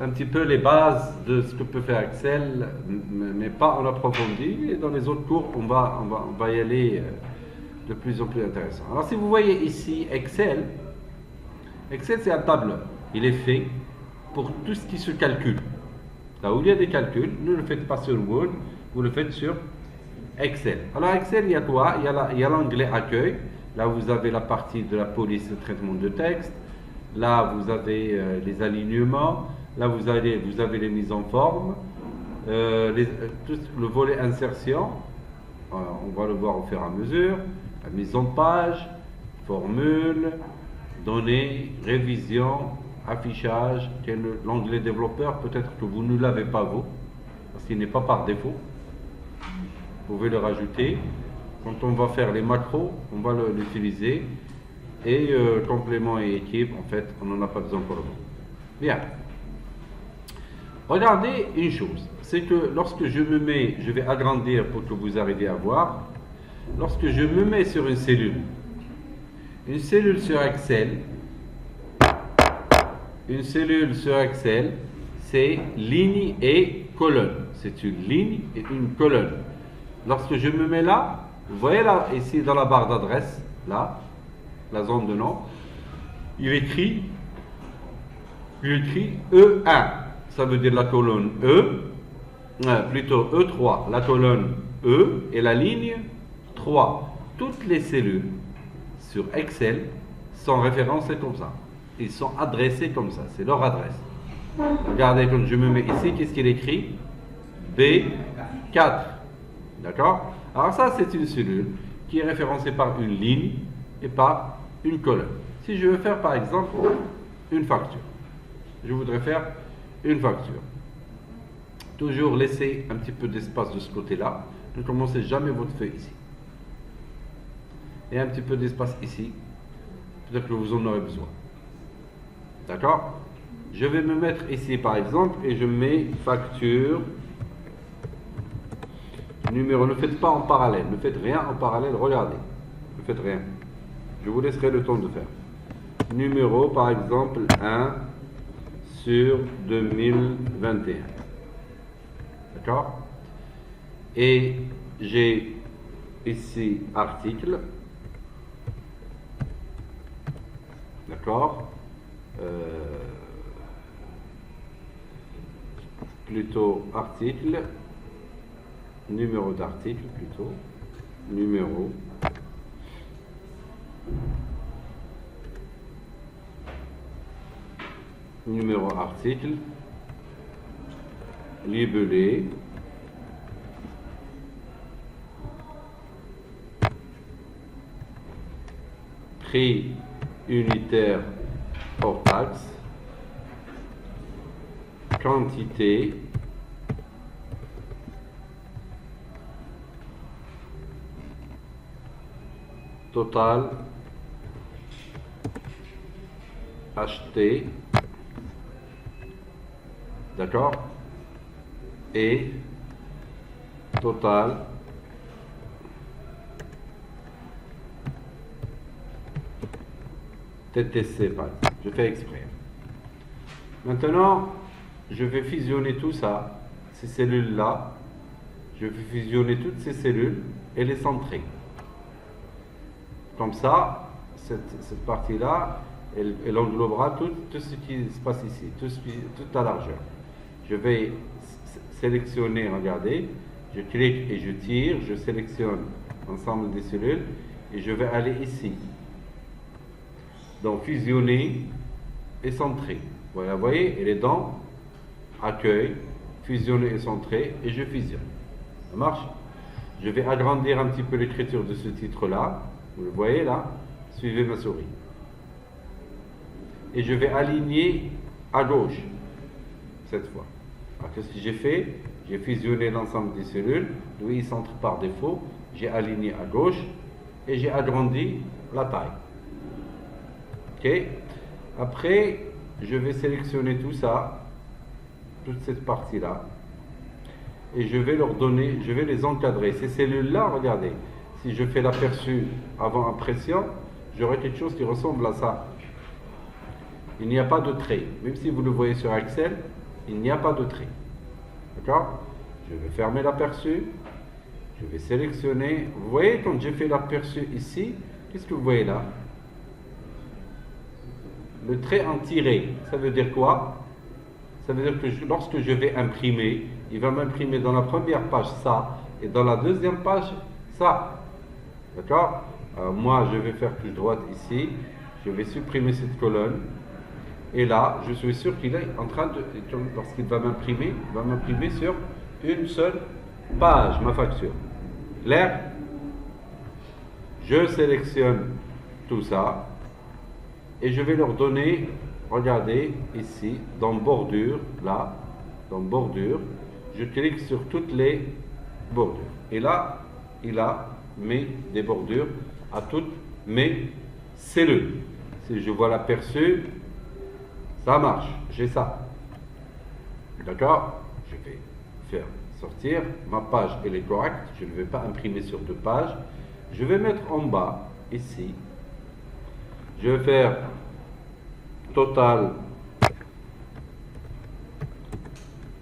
un petit peu les bases de ce que peut faire Excel, mais pas en approfondi. Et dans les autres cours, on va y aller de plus en plus intéressant. Alors si vous voyez ici Excel, Excel c'est un tableur. Il est fait pour tout ce qui se calcule. Là où il y a des calculs, ne le faites pas sur Word, vous le faites sur Excel. Alors Excel, il y a quoi? Il y a l'onglet accueil. Là vous avez la partie de la police de traitement de texte. Là vous avez les alignements. Là vous avez les mises en forme. Tout le volet insertion. On va le voir au fur et à mesure. La mise en page, formule, données, révision, affichage, l'onglet développeur, peut-être que vous ne l'avez pas vous, parce qu'il n'est pas par défaut. Vous pouvez le rajouter. Quand on va faire les macros, on va l'utiliser. Et complément et équipe, en fait, on n'en a pas besoin pour le moment. Bien. Regardez une chose, c'est que lorsque je vais agrandir pour que vous arriviez à voir, lorsque je me mets sur une cellule sur Excel, c'est ligne et colonne. C'est une ligne et une colonne. Lorsque je me mets là, vous voyez là, ici dans la barre d'adresse, là, la zone de nom, il écrit E1. Ça veut dire la colonne plutôt E3, la colonne E et la ligne 3. Toutes les cellules sur Excel sont référencées comme ça. Ils sont adressés comme ça, c'est leur adresse. Regardez, quand je me mets ici, qu'est-ce qu'il écrit? B4. D'accord? Alors ça, c'est une cellule qui est référencée par une ligne et par une colonne. Si je veux faire, par exemple, une facture. Je voudrais faire une facture. Toujours laisser un petit peu d'espace de ce côté-là. Ne commencez jamais votre feuille ici. Et un petit peu d'espace ici. Peut-être que vous en aurez besoin. D'accord? Je vais me mettre ici par exemple et je mets facture numéro. Ne faites pas en parallèle. Ne faites rien en parallèle. Regardez. Ne faites rien. Je vous laisserai le temps de faire. Numéro par exemple 1 sur 2021. D'accord? Et j'ai ici article. D'accord? Plutôt article. Numéro d'article plutôt. Numéro. Numéro article, libellé, prix unitaire hors taxe, quantité, total, acheté, d'accord, et total TTC par exemple. Je fais exprès. Maintenant, je vais fusionner tout ça, ces cellules-là. Je vais fusionner toutes ces cellules et les centrer. Comme ça, cette partie-là, elle englobera tout ce qui se passe ici, toute la largeur. Je vais sélectionner, regardez, je clique et je tire, je sélectionne l'ensemble des cellules et je vais aller ici. Donc fusionner et centrer. Voilà, vous voyez, elle est dans accueil, fusionner et centrer et je fusionne. Ça marche? Je vais agrandir un petit peu l'écriture de ce titre-là. Vous le voyez là? Suivez ma souris. Et je vais aligner à gauche cette fois. Alors qu'est-ce que j'ai fait? J'ai fusionné l'ensemble des cellules. Lui, il centre par défaut. J'ai aligné à gauche et j'ai agrandi la taille. Ok? Après, je vais sélectionner tout ça, toute cette partie-là, et je vais leur donner, je vais les encadrer. Ces cellules-là, regardez, si je fais l'aperçu avant impression, j'aurai quelque chose qui ressemble à ça. Il n'y a pas de trait. Même si vous le voyez sur Excel, il n'y a pas de trait. D'accord? Je vais fermer l'aperçu. Je vais sélectionner. Vous voyez, quand j'ai fait l'aperçu ici, qu'est-ce que vous voyez là? Le trait en tiré. Ça veut dire quoi? Ça veut dire que lorsque je vais imprimer, il va m'imprimer dans la première page ça, et dans la deuxième page ça. D'accord? Alors moi, je vais faire touche droite ici. Je vais supprimer cette colonne. Et là, je suis sûr qu'il est en train de... Lorsqu'il va m'imprimer, il va m'imprimer sur une seule page, ma facture. Clair? Je sélectionne tout ça. Et je vais leur donner, regardez, ici, dans bordure, là, dans bordure. Je clique sur toutes les bordures. Et là, il a mis des bordures à toutes mes cellules. Si je vois l'aperçu, ça marche, j'ai ça. D'accord? Je vais faire sortir. Ma page, elle est correcte. Je ne vais pas imprimer sur 2 pages. Je vais mettre en bas, ici. Je vais faire total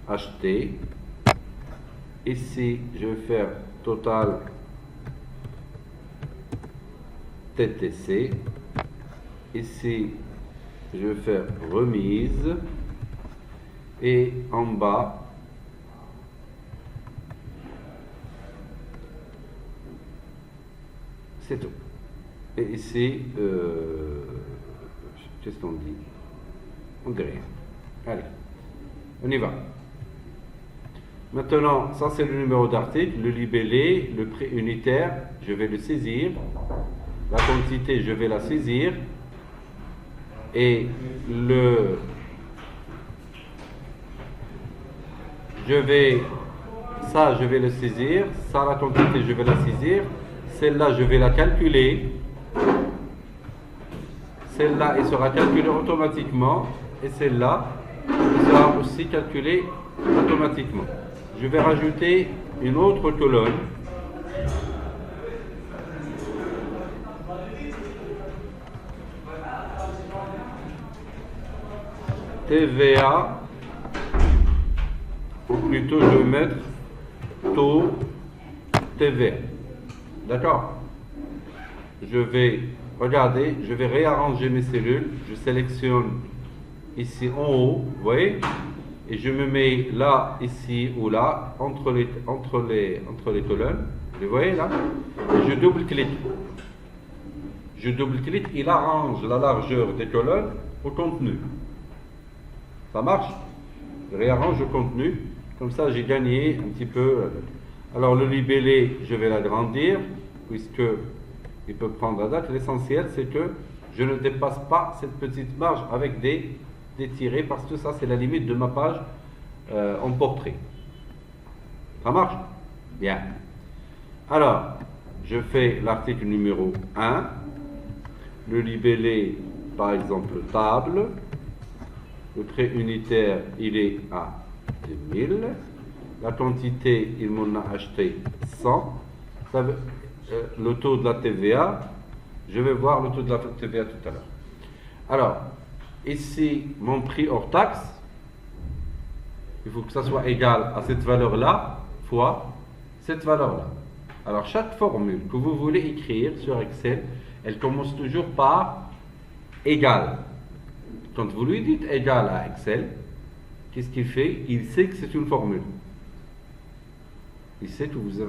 acheté. Ici, je vais faire total TTC. Ici, je vais faire remise. Et en bas, c'est tout. Et ici, qu'est-ce qu'on dit? On dit rien. Allez, on y va. Maintenant, ça c'est le numéro d'article, le libellé, le prix unitaire, je vais le saisir. La quantité, je vais la saisir. Et ça je vais le saisir. Ça, la quantité, je vais la saisir. Celle-là, je vais la calculer. Celle-là, elle sera calculée automatiquement. Et celle-là, elle sera aussi calculée automatiquement. Je vais rajouter une autre colonne. TVA, ou plutôt je vais mettre taux TVA. D'accord? Je vais regarder, je vais réarranger mes cellules. Je sélectionne ici en haut, vous voyez? Et je me mets là, ici ou là, entre les colonnes. Vous voyez là? Et je double-clique. Je double-clique, il arrange la largeur des colonnes au contenu. Ça marche? Je réarrange le contenu. Comme ça, j'ai gagné un petit peu. Alors, le libellé, je vais l'agrandir, puisque il peut prendre la date. L'essentiel, c'est que je ne dépasse pas cette petite marge avec des tirés, parce que ça, c'est la limite de ma page en portrait. Ça marche? Bien. Alors, je fais l'article numéro 1. Le libellé, par exemple, table. Le prix unitaire, il est à 2000. La quantité, il m'en a acheté 100. Ça veut, le taux de la TVA, je vais voir le taux de la TVA tout à l'heure. Alors, ici, mon prix hors taxe, il faut que ça soit égal à cette valeur-là, fois cette valeur-là. Alors, chaque formule que vous voulez écrire sur Excel, elle commence toujours par égal. Quand vous lui dites égal à Excel, qu'est-ce qu'il fait? Il sait que c'est une formule. Il sait que vous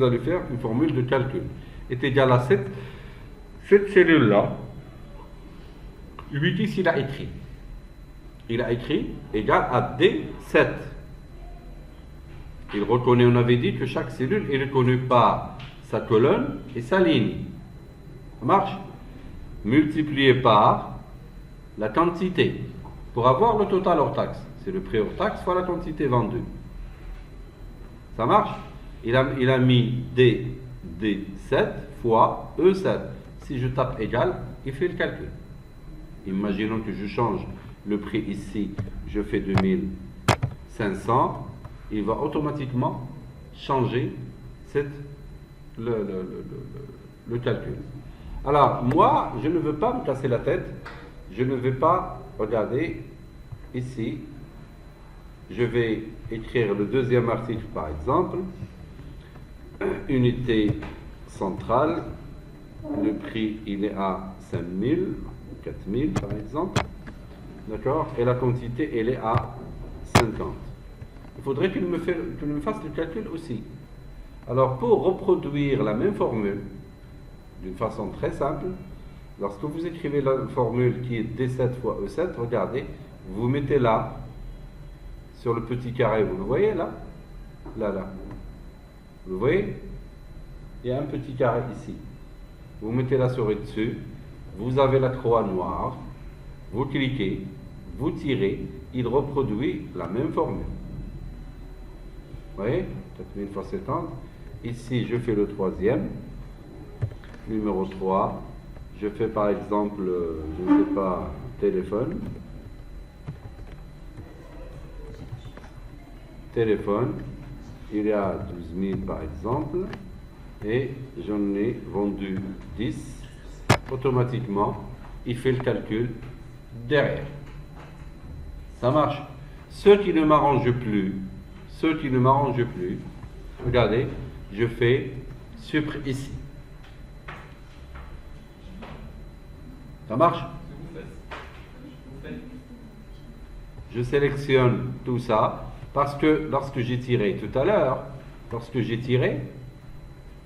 allez faire une formule de calcul. Est égal à cette cellule-là. 8 ici, il a écrit. Il a écrit égal à D7. Il reconnaît, on avait dit que chaque cellule est reconnue par sa colonne et sa ligne. Ça marche? Multiplié par la quantité. Pour avoir le total hors taxe. C'est le prix hors taxe fois la quantité vendue. Ça marche? Il a mis D7 fois E7. Si je tape égal, il fait le calcul. Imaginons que je change le prix ici, je fais 2500. Il va automatiquement changer le calcul. Alors, moi, je ne veux pas me casser la tête. Je ne vais pas regarder ici. je vais écrire le deuxième article par exemple. Unité centrale, le prix il est à 5000, 4000 par exemple. D'accord? Et la quantité elle est à 50. Il faudrait qu'il me fasse le calcul aussi. Alors pour reproduire la même formule, d'une façon très simple, lorsque vous écrivez la formule qui est D7 fois E7, regardez, vous mettez là, sur le petit carré, vous le voyez là? Là. Vous voyez? Il y a un petit carré ici. Vous mettez la souris dessus, vous avez la croix noire, vous cliquez, vous tirez, il reproduit la même formule. Vous voyez? 4000 fois 70. Ici, je fais le troisième. Numéro 3. Je fais par exemple, je ne sais pas, téléphone. Téléphone. Il y a 12 000 par exemple. Et j'en ai vendu 10. Automatiquement, il fait le calcul derrière. Ça marche. Ce qui ne m'arrange plus, regardez, je fais supprime ici. Ça marche? Je sélectionne tout ça parce que lorsque j'ai tiré tout à l'heure,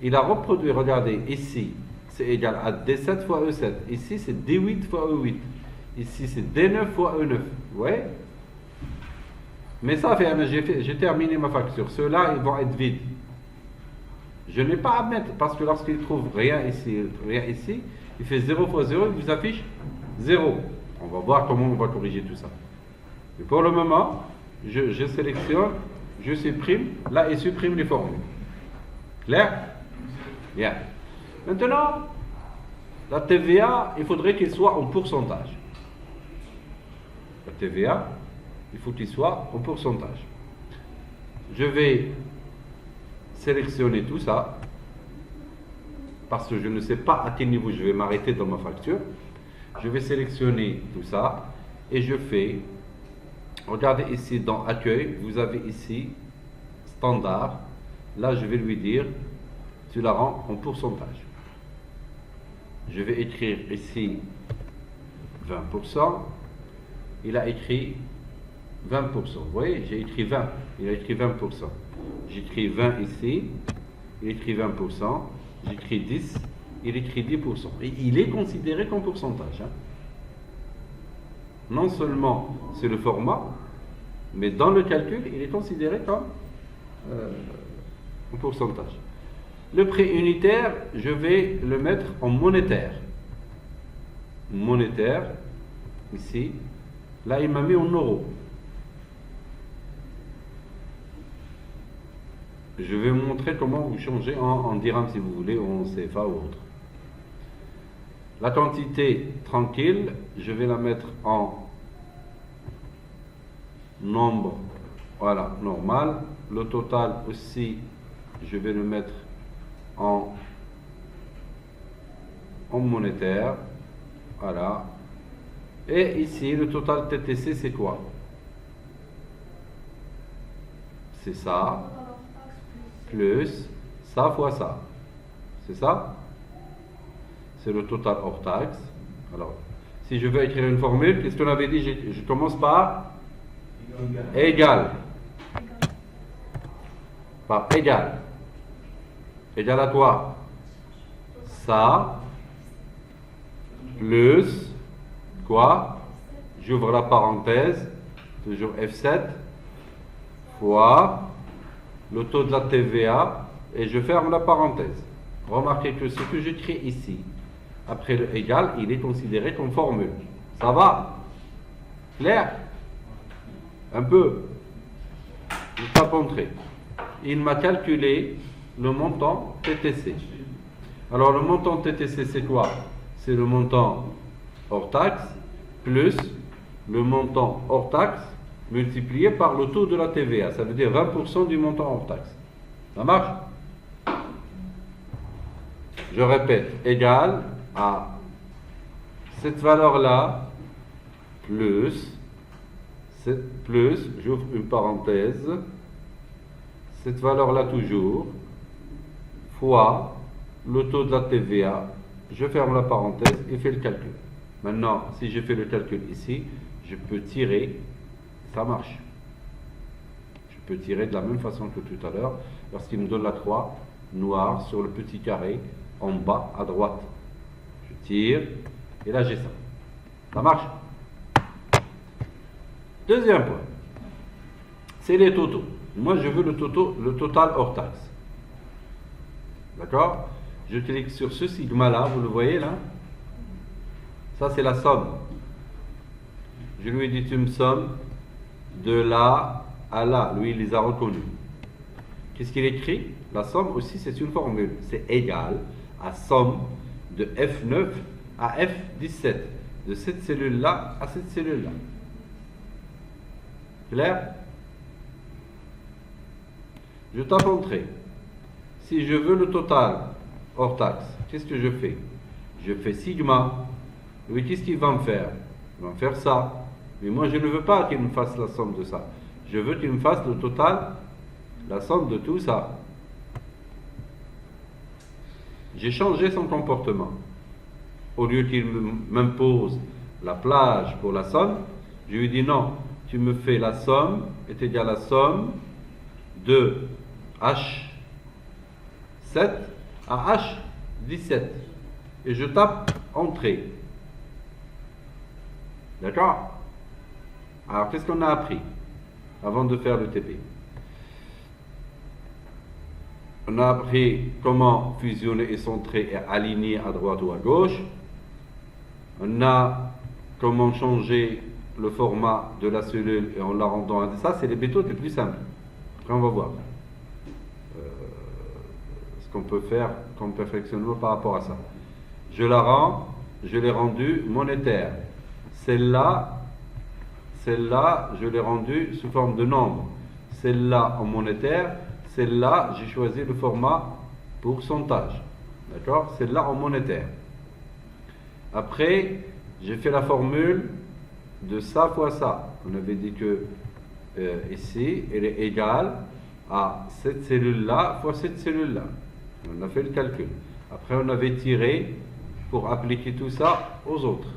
il a reproduit, regardez, ici, c'est égal à D7 fois E7. Ici, c'est D8 fois E8. Ici, c'est D9 fois E9. Vous voyez? Mais ça fait, j'ai terminé ma facture. Ceux-là, ils vont être vides. Je n'ai pas à mettre, parce que lorsqu'il trouve rien ici, il fait 0 fois 0, il vous affiche 0. On va voir comment on va corriger tout ça. Et pour le moment, je sélectionne, je supprime, là, il supprime les formules. Clair? Bien. Maintenant, la TVA, il faudrait qu'il soit en pourcentage. La TVA, il faut qu'il soit en pourcentage. Je vais sélectionner tout ça, parce que je ne sais pas à quel niveau je vais m'arrêter dans ma facture. Je vais sélectionner tout ça, et je fais, regardez ici dans accueil, vous avez ici standard. Là, je vais lui dire, tu la rends en pourcentage. Je vais écrire ici 20%. Il a écrit 20%. Vous voyez, j'ai écrit 20. Il a écrit 20%. J'écris 20 ici. Il écrit 20%. J'écris 10. Il écrit 10%. Et il est considéré comme pourcentage. Hein. Non seulement c'est le format, mais dans le calcul, il est considéré comme en pourcentage. Le prix unitaire, je vais le mettre en monétaire. Monétaire, ici. Là, il m'a mis en euros. Je vais vous montrer comment vous changez en dirham si vous voulez, ou en CFA ou autre. La quantité tranquille, je vais la mettre en nombre, voilà, normal. Le total aussi, je vais le mettre en monétaire, voilà. Et ici, le total TTC, c'est quoi? C'est ça, plus ça fois ça. C'est ça? C'est le total hors taxe. Alors, si je veux écrire une formule, qu'est-ce qu'on avait dit? Je commence par égal. Par égal. Égal à quoi? Ça, plus quoi? J'ouvre la parenthèse, toujours F7, fois le taux de la TVA, et je ferme la parenthèse. Remarquez que ce que j'écris ici, après le égal, il est considéré comme formule. Ça va? Clair? Un peu? Je tape entrée. Il m'a calculé le montant TTC. Alors le montant TTC, c'est quoi? C'est le montant hors taxe plus le montant hors taxe multiplié par le taux de la TVA. Ça veut dire 20% du montant hors taxe. Ça marche? Je répète, égal à cette valeur-là plus plus, j'ouvre une parenthèse, cette valeur-là toujours, fois le taux de la TVA, je ferme la parenthèse et fais le calcul. Maintenant, si je fais le calcul ici, je peux tirer, ça marche. Je peux tirer de la même façon que tout à l'heure, lorsqu'il me donne la croix noire sur le petit carré en bas à droite. Je tire, et là j'ai ça. Ça marche. Deuxième point, c'est les totaux. Moi, je veux le total hors taxe. D'accord? Je clique sur ce sigma-là, vous le voyez là? Ça, c'est la somme. Je lui ai dit, tu me sommes de là à là. Lui, il les a reconnus. Qu'est-ce qu'il écrit? La somme aussi, c'est une formule. C'est égal à somme de F9 à F17. De cette cellule-là à cette cellule-là. Clair? Je tape entrée. Si je veux le total hors taxe, qu'est-ce que je fais? Je fais sigma. Oui, qu'est-ce qu'il va me faire? Il va me faire ça. Mais moi, je ne veux pas qu'il me fasse la somme de ça. Je veux qu'il me fasse le total, la somme de tout ça. J'ai changé son comportement. Au lieu qu'il m'impose la plage pour la somme, je lui dis non, tu me fais la somme est égale à la somme de H7 à H17. Et je tape entrée. D'accord? Alors, qu'est-ce qu'on a appris avant de faire le TP? On a appris comment fusionner et centrer et aligner à droite ou à gauche. On a comment changer le format de la cellule et en la rendant à... Ça, c'est les méthodes les plus simples. Après, on va voir ce qu'on peut faire comme perfectionnement par rapport à ça. Je la rends, je l'ai rendue monétaire. Celle-là, je l'ai rendue sous forme de nombre. Celle-là en monétaire, celle-là, j'ai choisi le format pourcentage. D'accord? Celle-là en monétaire. Après, j'ai fait la formule de ça fois ça. On avait dit que ici, elle est égale à cette cellule-là fois cette cellule-là. On a fait le calcul. Après, on avait tiré pour appliquer tout ça aux autres.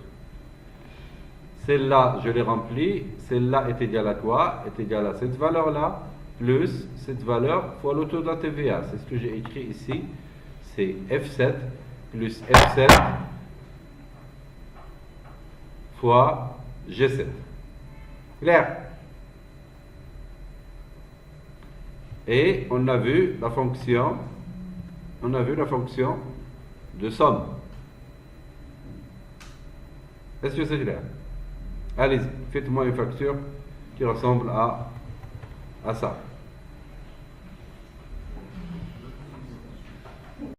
Celle-là, je l'ai remplie. Celle-là est égale à quoi? Est égale à cette valeur-là, plus cette valeur fois le taux de la TVA. C'est ce que j'ai écrit ici. C'est F7 plus F7 fois G7. Clair? Et on a vu la fonction, de somme. Est-ce que c'est clair? Allez-y, faites-moi une facture qui ressemble à ça.